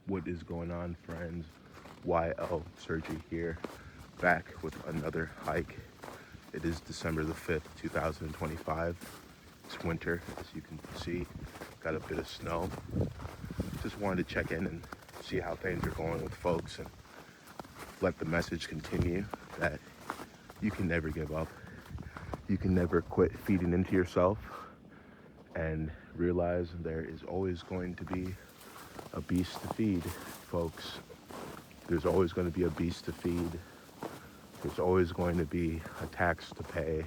What is going on, friends? YL Sergi here, back with another hike. It is December the 5th, 2025. It's winter, as you can see. Got a bit of snow. Just wanted to check in and see how things are going with folks and let the message continue that you can never give up. You can never quit feeding into yourself, and realize there is always going to be a beast to feed, folks. There's always going to be a beast to feed. There's always going to be a tax to pay.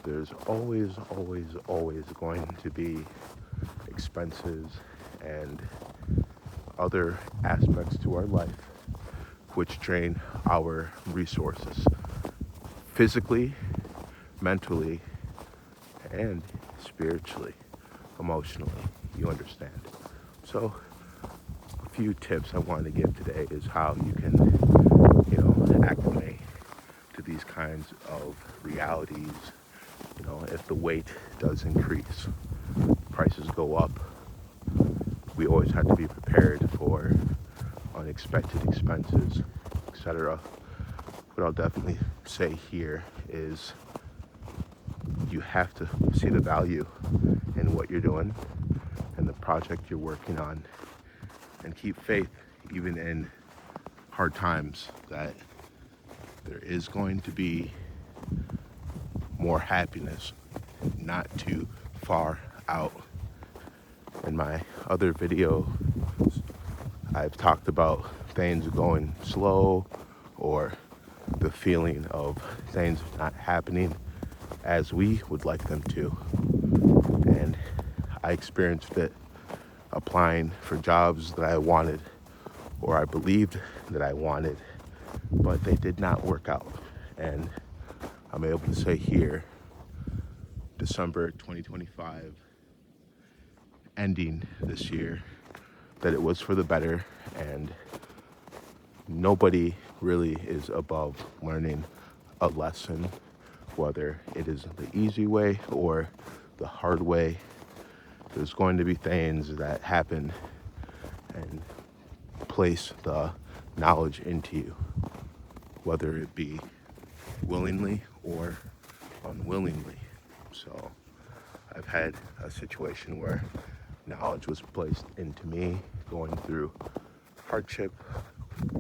There's always going to be expenses and other aspects to our life which drain our resources physically, mentally, and spiritually, emotionally. You understand? So a few tips I want to give today is how you can, acclimate to these kinds of realities. If the weight does increase, prices go up, we always have to be prepared for unexpected expenses, etc. What I'll definitely say here is you have to see the value in what you're doing and the project you're working on, and keep faith even in hard times that there is going to be more happiness not too far out. In my other video, I've talked about things going slow or the feeling of things not happening as we would like them to. And I experienced it applying for jobs that I wanted or I believed that I wanted, but they did not work out. And I'm able to say here, December 2025, ending this year, that it was for the better, and nobody really is above learning a lesson, whether it is the easy way or the hard way. There's going to be things that happen and place the knowledge into you, whether it be willingly or unwillingly. So I've had a situation where knowledge was placed into me, going through hardship,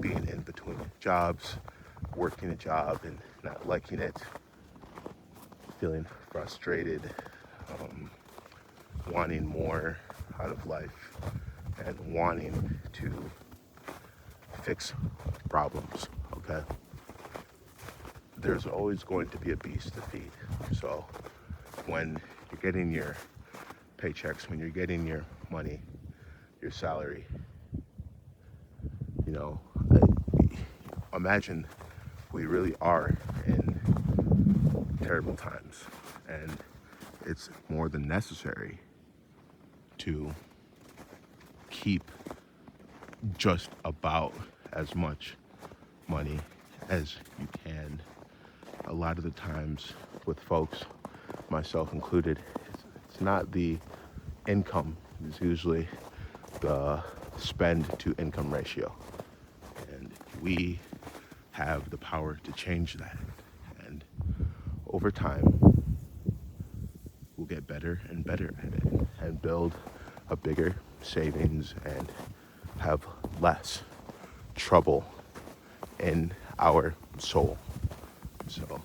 being in between jobs, working a job and not liking it, feeling frustrated, wanting more out of life, and wanting to fix problems, okay? There's always going to be a beast to feed. So when you're getting your paychecks, when you're getting your money, your salary, imagine we really are in terrible times, and it's more than necessary to keep just about as much money as you can. A lot of the times with folks, myself included, it's not the income, it's usually the spend to income ratio. And we have the power to change that. And over time, we'll get better and better at it and build a bigger savings and have less trouble in our soul. So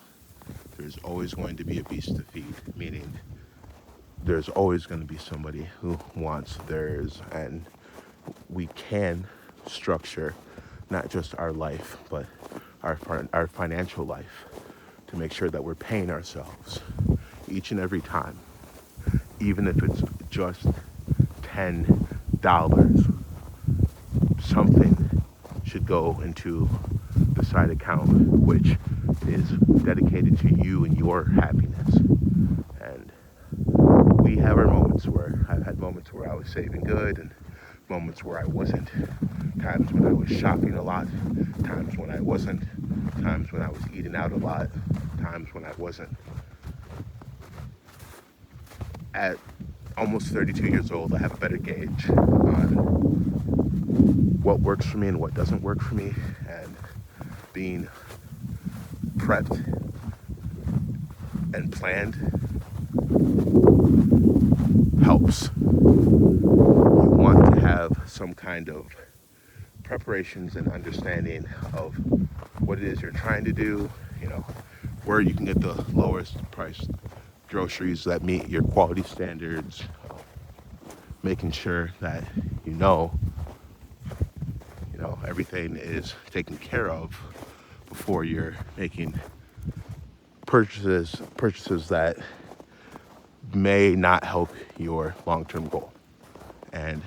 there's always going to be a beast to feed, meaning there's always going to be somebody who wants theirs, and we can structure not just our life, but our financial life to make sure that we're paying ourselves each and every time, even if it's just $10. Something should go into the side account, which is dedicated to you and your happiness. And we have our moments where I've had moments where I was saving good and moments where I wasn't, times when I was shopping a lot, times when I wasn't, times when I was eating out a lot, times when I wasn't. At almost 32 years old, I have a better gauge on what works for me and what doesn't work for me, and being prepped and planned helps. You want to have some kind of preparations and understanding of what it is you're trying to do, where you can get the lowest priced groceries that meet your quality standards, making sure that everything is taken care of before you're making purchases that may not help your long-term goal. And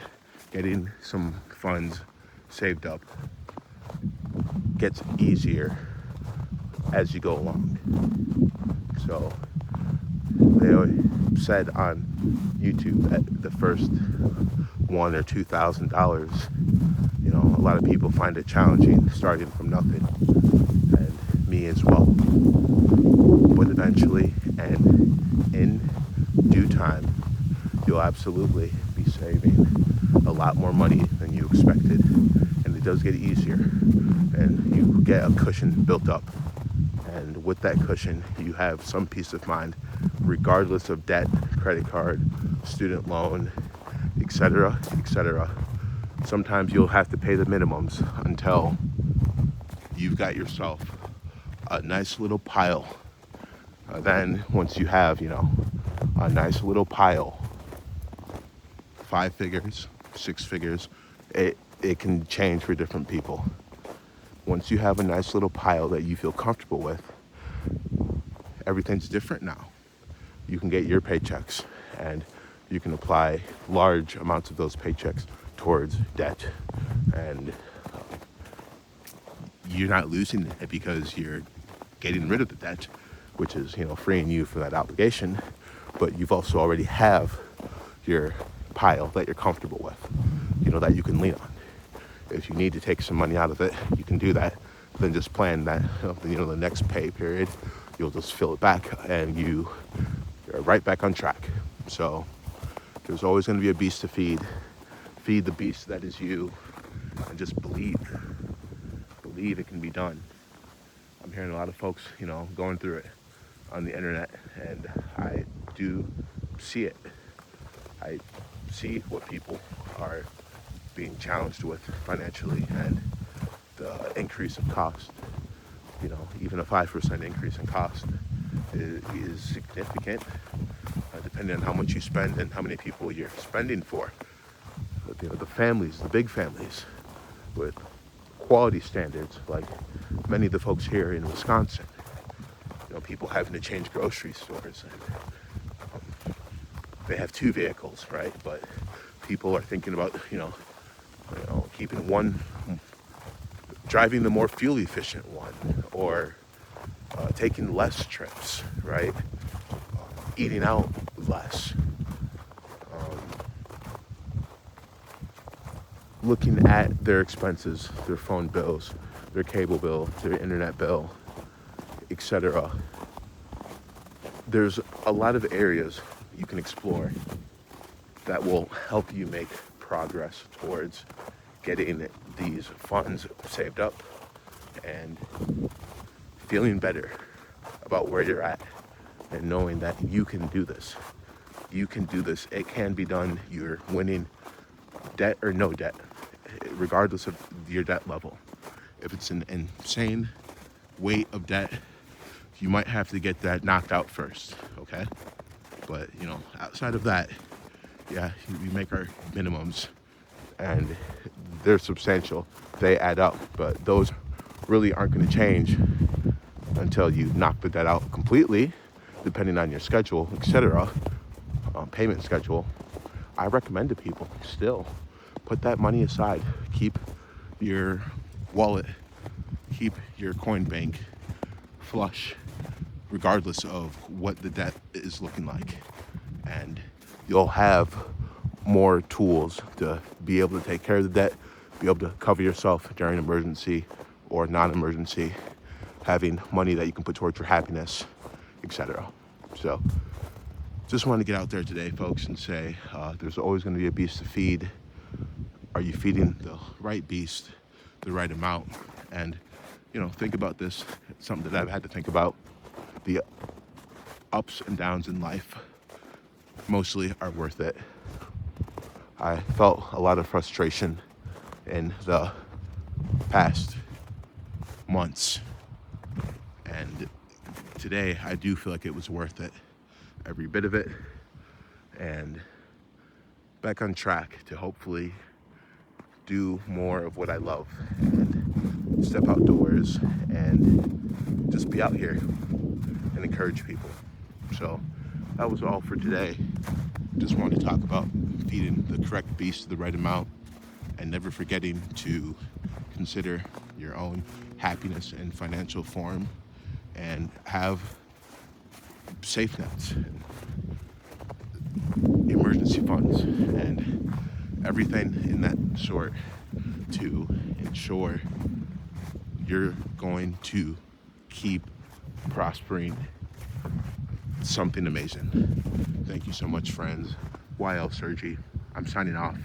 getting some funds saved up gets easier as you go along. So they said on YouTube that the first $1,000 or $2,000, a lot of people find it challenging starting from nothing, and me as well. But eventually, and in due time, you'll absolutely be saving a lot more money than you expected, and it does get easier, and you get a cushion built up. And with that cushion, you have some peace of mind, regardless of debt, credit card, student loan, etc., etc. Sometimes you'll have to pay the minimums until you've got yourself a nice little pile. Then once you have, a nice little pile, 5 figures, 6 figures, it can change for different people. Once you have a nice little pile that you feel comfortable with, everything's different now. You can get your paychecks, and you can apply large amounts of those paychecks towards debt, and you're not losing it because you're getting rid of the debt, which is, freeing you from that obligation, but you've also already have your pile that you're comfortable with, that you can lean on. If you need to take some money out of it, you can do that. Then just plan that, the next pay period, you'll just fill it back, and you're right back on track. So there's always going to be a beast to feed. Feed the beast that is you, and just believe it can be done. I'm hearing a lot of folks, going through it on the internet, and I do see it. I see what people are being challenged with financially, and the increase of cost. Even a 5% increase in cost is significant, depending on how much you spend and how many people you're spending for. But, the families, the big families with quality standards, like many of the folks here in Wisconsin, people having to change grocery stores, and they have 2 vehicles, right? But people are thinking about, keeping one, driving the more fuel efficient one, or taking less trips, right? Eating out less. Looking at their expenses, their phone bills, their cable bill, their internet bill, etc. There's a lot of areas you can explore that will help you make progress towards getting these funds saved up and feeling better about where you're at, and knowing that you can do this. You can do this. It can be done. You're winning, debt or no debt, regardless of your debt level. If it's an insane weight of debt, you might have to get that knocked out first, okay? But, outside of that, yeah, we make our minimums, and they're substantial. They add up, but those really aren't going to change until you knock the debt out completely, depending on your schedule, etc., payment schedule. I recommend to people still put that money aside. Keep your wallet, keep your coin bank flush, regardless of what the debt is looking like. And you'll have more tools to be able to take care of the debt, be able to cover yourself during emergency or non-emergency, having money that you can put towards your happiness, etc. So just wanted to get out there today, folks, and say there's always going to be a beast to feed. are you feeding the right beast the right amount? And, think about this. It's something that I've had to think about. The ups and downs in life mostly are worth it. I felt a lot of frustration in the past months, and today I do feel like it was worth it, every bit of it, and back on track to hopefully do more of what I love and step outdoors and just be out here and encourage people. So that was all for today. Just wanted to talk about feeding the correct beast the right amount and never forgetting to consider your own happiness and financial form and have safe nets and emergency funds and everything in that sort to ensure you're going to keep prospering something amazing. Thank you so much, friends. YL Sergi. I'm signing off.